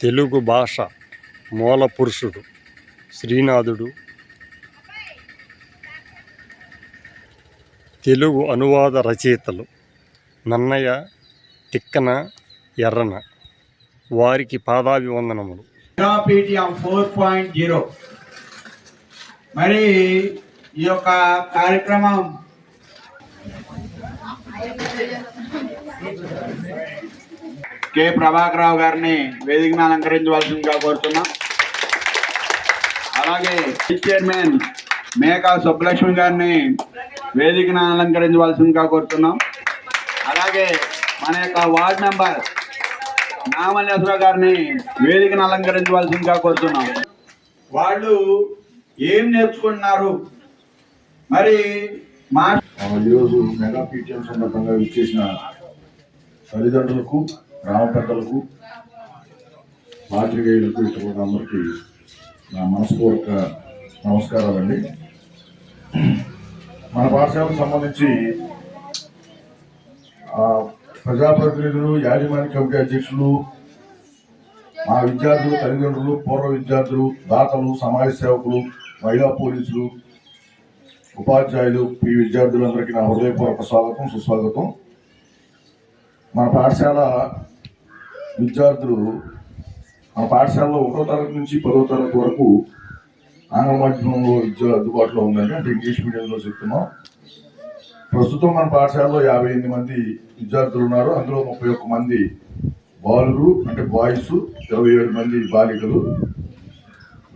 తెలుగు భాష మూల పురుషుడు శ్రీనాథుడు. తెలుగు అనువాద రచయితలు నన్నయ, తిక్కన, ఎర్రన. వారికి పాదాభివందనములు. PTM 4.0 మరి ఈ యొక్క కార్యక్రమం కె ప్రభాకరరావు గారిని వేదికను అలంకరించవలసిందిగా కోరుతున్నాం. అలాగే చైర్మన్ మేకా సుబ్బలక్ష్మి గారిని వేదికను అలంకరించవలసిందిగా కోరుతున్నాం. అలాగే మన యొక్క వార్డు మెంబర్ నామల్లేశ్వర గారిని వేదికను అలంకరించవలసిందిగా కోరుతున్నాం. వాళ్ళు ఏం నేర్చుకుంటున్నారు మరి మా ఈరోజు మెగా PTM సందర్భంగా విచ్చేసిన తల్లిదండ్రులకు, గ్రామ పెద్దలకు, పాత్రికేయులకు, ఇతరులకు అందరికీ నా మనస్ఫూర్తిక నమస్కారాలండి. మన పాఠశాలకు సంబంధించి ప్రజాప్రతినిధులు, యాజమాన్య కమిటీ అధ్యక్షులు, మా విద్యార్థులు, తల్లిదండ్రులు, పూర్వ విద్యార్థులు, దాతలు, సమాజ సేవకులు, మహిళా పోలీసులు, ఉపాధ్యాయులు, ఈ విద్యార్థులందరికీ నా హృదయపూర్వక స్వాగతం, సుస్వాగతం. మన పాఠశాల విద్యార్థులు మన పాఠశాలలో 1వ తరగతి నుంచి 10వ తరగతి వరకు ఆంగ్ల మాధ్యమంలో విద్య అందుబాటులో ఉందండి. అంటే ఇంగ్లీష్ మీడియంలో చెప్తున్నాం. ప్రస్తుతం మన పాఠశాలలో 58 మంది విద్యార్థులు ఉన్నారు. అందులో 31 మంది బాలురు, అంటే బాయ్స్, 27 మంది బాలికలు,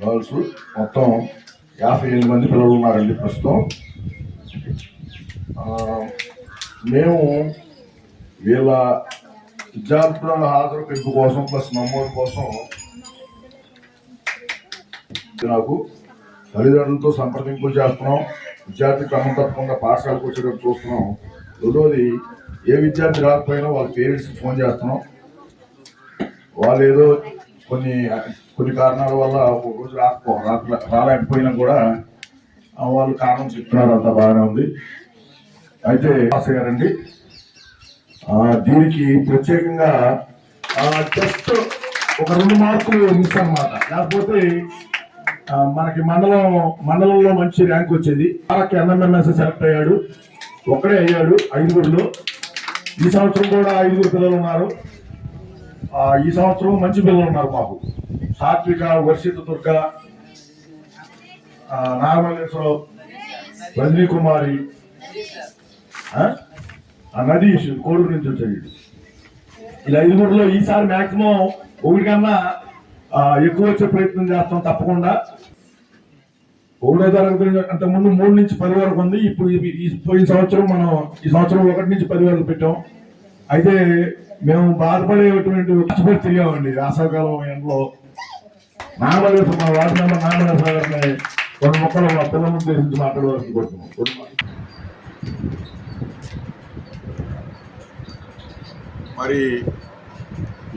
గర్ల్స్. మొత్తం 58 మంది పిల్లలు ఉన్నారండి ప్రస్తుతం. మేము వీళ్ళ విద్యార్థుల హాజరు పెంపు కోసం ప్లస్ నమోదు కోసం నాకు తల్లిదండ్రులతో సంప్రదింపులు చేస్తున్నాం. విద్యార్థి క్రమం తప్పకుండా పాఠశాలకు వచ్చేటప్పుడు చూస్తున్నాం. రెండోది, ఏ విద్యార్థి రాకపోయినా వాళ్ళ పేరెంట్స్కి ఫోన్ చేస్తున్నాం. వాళ్ళు ఏదో కొన్ని కారణాల వల్ల ఒక రోజు రాలేకపోయినా కూడా వాళ్ళు కారణం చెప్తున్నారు. అంతా బాగానే ఉంది. అయితే గారండి దీనికి ప్రత్యేకంగా జస్ట్ ఒక 2 మార్కులు మిస్ అన్నమాట. లేకపోతే మనకి మండలంలో మంచి ర్యాంక్ వచ్చేది. వాళ్ళకి NMMS సెలెక్ట్ అయ్యాడు, ఒక్కడే అయ్యాడు 5గురిలో. ఈ సంవత్సరం కూడా 5గురు పిల్లలు ఉన్నారు. ఈ సంవత్సరం మంచి పిల్లలు ఉన్నారు మాకు. సాత్విక, వర్షిత, దుర్గ, నాగమల్లేశ్వరం, రజనీ కుమారి, నదీష్ కోడూరు నుంచి వచ్చాడు. ఇలా 5గురిలో ఈసారి మాక్సిమం 1 కన్నా ఎక్కువ వచ్చే ప్రయత్నం చేస్తాం తప్పకుండా. 1వ తరగతి అంత ముందు 3 నుంచి 10 వరకు ఉంది. ఇప్పుడు ఈ సంవత్సరం 1 నుంచి 10 వరకు పెట్టాం. అయితే మేము బాధపడేటువంటి కష్టపడి తిరిగామండి వేసవికాలం ఎండలో. నాగమల్లేశ్వర, మా వార్డు మెంబర్ నాగమల్లేశ్వర గారిని 2 మొక్కలు మా పిల్లల ఉద్దేశించి మాట్లాడవలసి కోరుతున్నాం. మరి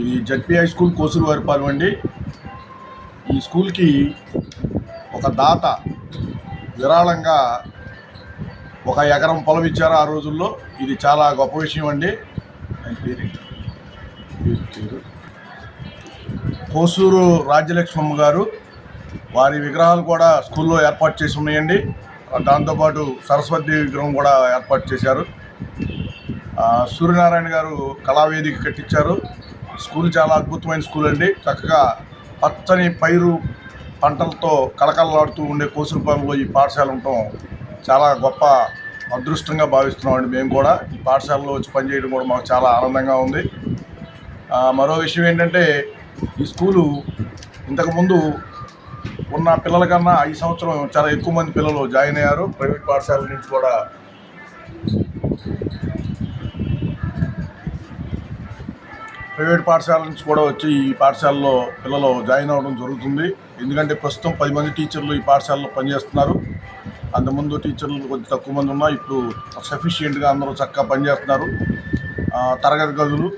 ఇది జడ్పీ హై స్కూల్ కోసూరువారిపాలెం అండి. ఈ స్కూల్కి ఒక దాత విరాళంగా 1 ఎకరం పొలం ఇచ్చారు ఆ రోజుల్లో. ఇది చాలా గొప్ప విషయం అండి. కోసూరు రాజ్యలక్ష్మమ్మ గారు, వారి విగ్రహాలు కూడా స్కూల్లో ఏర్పాటు చేసి ఉన్నాయండి. దాంతోపాటు సరస్వతి విగ్రహం కూడా ఏర్పాటు చేశారు. సూర్యనారాయణ గారు కళావేదిక కట్టించారు. స్కూల్ చాలా అద్భుతమైన స్కూల్ అండి. చక్కగా పచ్చని పైరు పంటలతో కళకళలాడుతూ ఉండే కోసూరుపాలెంలో ఈ పాఠశాల ఉండటం చాలా గొప్ప అదృష్టంగా భావిస్తున్నామండి. మేము కూడా ఈ పాఠశాలలో వచ్చి పనిచేయడం కూడా మాకు చాలా ఆనందంగా ఉంది. మరో విషయం ఏంటంటే, ఈ స్కూలు ఇంతకుముందు ఉన్న పిల్లల కన్నా ఈ సంవత్సరం చాలా ఎక్కువ మంది పిల్లలు జాయిన్ అయ్యారు. ప్రైవేట్ పాఠశాల నుంచి కూడా వచ్చి ఈ పాఠశాలలో పిల్లలు జాయిన్ అవ్వడం జరుగుతుంది. ఎందుకంటే ప్రస్తుతం 10 మంది టీచర్లు ఈ పాఠశాలలో పనిచేస్తున్నారు. అంతకుముందు టీచర్లు కొద్ది తక్కువ మంది ఉన్నా ఇప్పుడు సఫిషియెంట్గా అందరూ చక్కగా పనిచేస్తున్నారు. తరగతి గదులు,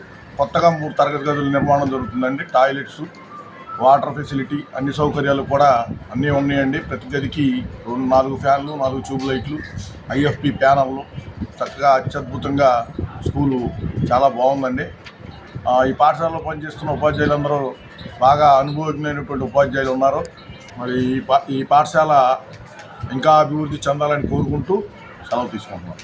కొత్తగా 3 తరగతి గదుల నిర్మాణం జరుగుతుందండి. టాయిలెట్స్, వాటర్ ఫెసిలిటీ, అన్ని సౌకర్యాలు కూడా అన్నీ ఉన్నాయండి. ప్రతి గదికి 4 ఫ్యాన్లు, 4 ట్యూబ్ లైట్లు, IFP ప్యానళ్ళు, చక్కగా అత్యద్భుతంగా స్కూలు చాలా బాగుందండి. ఈ పాఠశాలలో పనిచేస్తున్న ఉపాధ్యాయులందరూ బాగా అనుభవజ్ఞులైనటువంటి ఉపాధ్యాయులు ఉన్నారు. మరి ఈ పాఠశాల ఇంకా అభివృద్ధి చెందాలని కోరుకుంటూ సెలవు తీసుకుంటున్నాం.